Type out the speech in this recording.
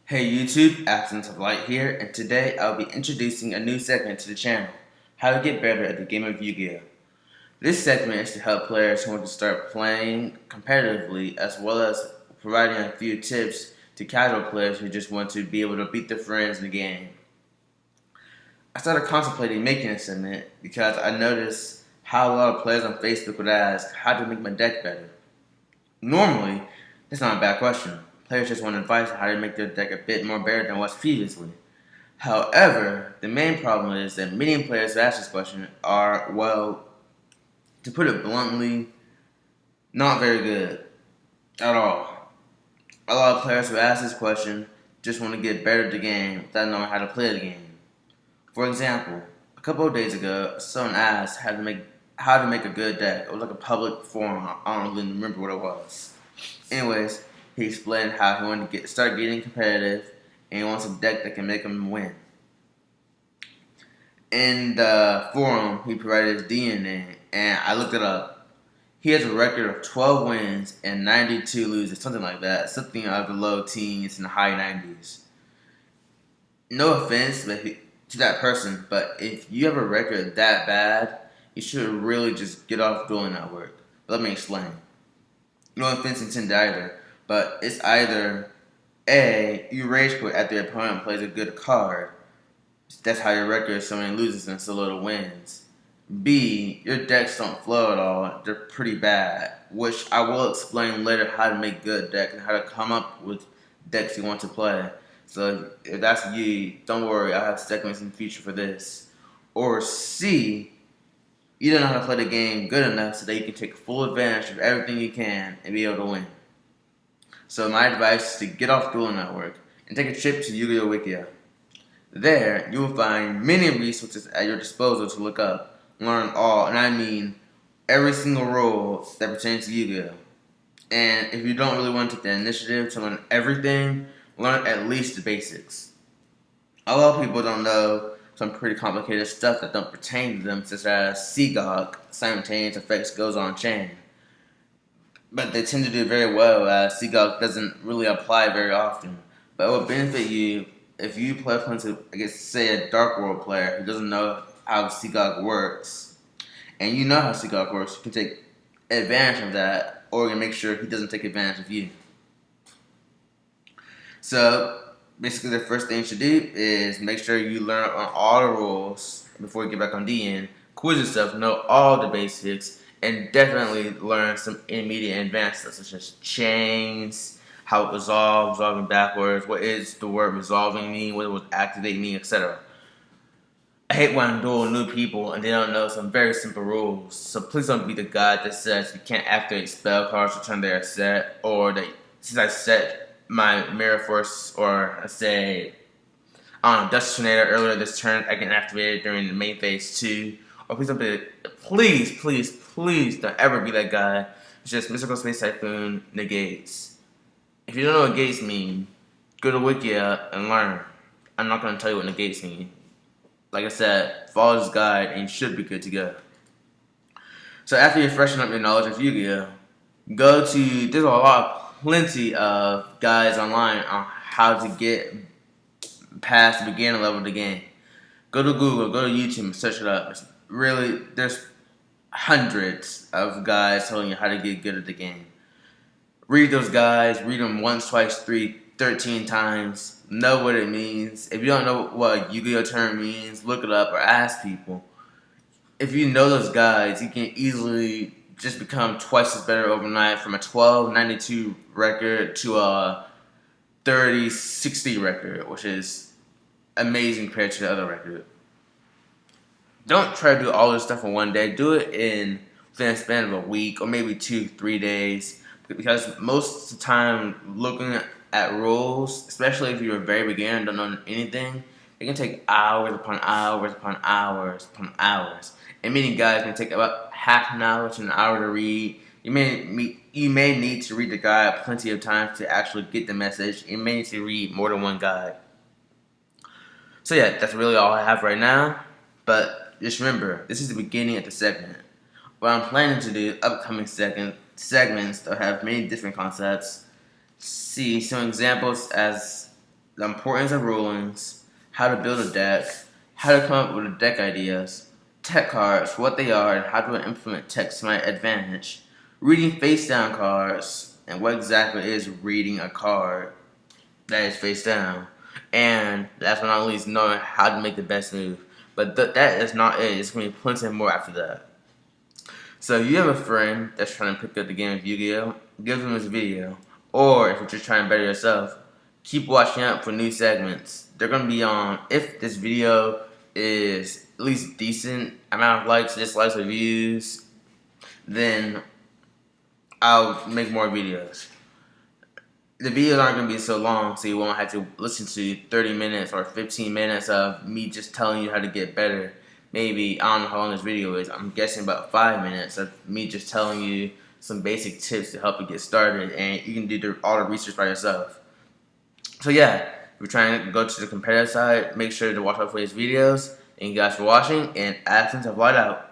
Hey YouTube, Absence of Light here, and today I'll be introducing a new segment to the channel, How to Get Better at the Game of Yu-Gi-Oh! This segment is to help players who want to start playing competitively, as well as providing a few tips to casual players who just want to be able to beat their friends in the game. I started contemplating making a segment because I noticed how a lot of players on Facebook would ask how to make my deck better. Normally, that's not a bad question. Players just want advice on how to make their deck a bit more better than it was previously. However, the main problem is that many players who ask this question are, well, to put it bluntly, not very good at all. A lot of players who ask this question just want to get better at the game without knowing how to play the game. For example, a couple of days ago, someone asked how to make a good deck. It was like a public forum. I don't really remember what it was. Anyways, he explained how he wanted to start getting competitive, and he wants a deck that can make him win. In the forum, he provided his DNA, and I looked it up. He has a record of 12 wins and 92 losses, something like that. Something out of the low teens and the high 90s. No offense to that person, but if you have a record that bad, you should really just get off Dueling Network. Let me explain. No offense intended either, but it's either A, you rage quit after your opponent plays a good card. That's how your record is so many loses and so little wins. B, your decks don't flow at all. They're pretty bad, which I will explain later how to make good decks and how to come up with decks you want to play. So if that's you, don't worry, I'll have segments in the future for this. Or C, you don't know how to play the game good enough so that you can take full advantage of everything you can and be able to win. So my advice is to get off Dueling Network and take a trip to Yu-Gi-Oh! Wikia. There, you will find many resources at your disposal to look up, learn all, and I mean every single rule that pertains to Yu-Gi-Oh! And if you don't really want to take the initiative to learn everything, learn at least the basics. A lot of people don't know some pretty complicated stuff that don't pertain to them, such as Seagog, simultaneous effects goes on chain. But they tend to do very well, as Seagog doesn't really apply very often. But it will benefit you if you play against, say, a Dark World player who doesn't know how Seagog works, and you know how Seagog works, you can take advantage of that, or you can make sure he doesn't take advantage of you. So, basically the first thing you should do is make sure you learn on all the rules before you get back on DN, quiz yourself, know all the basics, and definitely learn some intermediate and advanced stuff, such as chains, how it resolves, resolving backwards, what is the word resolving mean, what does activate mean, etc. I hate when I'm dueling new people and they don't know some very simple rules, so please don't be the guy that says you can't activate spell cards to turn their set, or that since I set my Mirror Force, or I say, Dust Tornado earlier this turn, I can activate it during the main phase 2. Or please don't ever be that guy. It's just Mystical Space Typhoon negates. If you don't know what negates mean, go to Wikia and learn. I'm not going to tell you what negates mean. Like I said, follow this guide and you should be good to go. So after you freshen up your knowledge of Yu-Gi-Oh, there's plenty of guides online on how to get past the beginner level of the game. Go to Google, go to YouTube, and search it up. There's hundreds of guides telling you how to get good at the game. Read those guides, read them once, twice, 13 times, know what it means. If you don't know what a Yu-Gi-Oh term means, look it up or ask people. If you know those guides, you can easily just become twice as better overnight, from a 12.92 record to a 30.60 record, which is amazing compared to the other record. Don't try to do all this stuff in one day. Do it within a span of a week or maybe 2-3 days, because most of the time looking at rules, especially if you're a very beginner and don't know anything, it can take hours upon hours upon hours upon hours. And many guys can take about half an hour to an hour to read. You may need to read the guide plenty of times to actually get the message. You may need to read more than one guide. So yeah, that's really all I have right now. But just remember, this is the beginning of the segment. What I'm planning to do upcoming segments that have many different concepts. See some examples as the importance of rulings, how to build a deck, how to come up with deck ideas, tech cards, what they are, and how to implement text to my advantage, reading face down cards, and what exactly is reading a card that is face down. And last but not least, knowing how to make the best move. But that is not it. It's going to be plenty more after that. So if you have a friend that's trying to pick up the game of Yu-Gi-Oh, give them this video. Or if you're just trying to better yourself, keep watching out for new segments. They're going to be on, if this video is at least decent amount of likes, dislikes, or views, then I'll make more videos. The videos aren't going to be so long, so you won't have to listen to 30 minutes or 15 minutes of me just telling you how to get better. Maybe, I don't know how long this video is, I'm guessing about 5 minutes of me just telling you some basic tips to help you get started, and you can do all the research by yourself. So yeah, if you're trying to go to the competitive side, make sure to watch out for these videos. Thank you guys for watching, and absence of light out.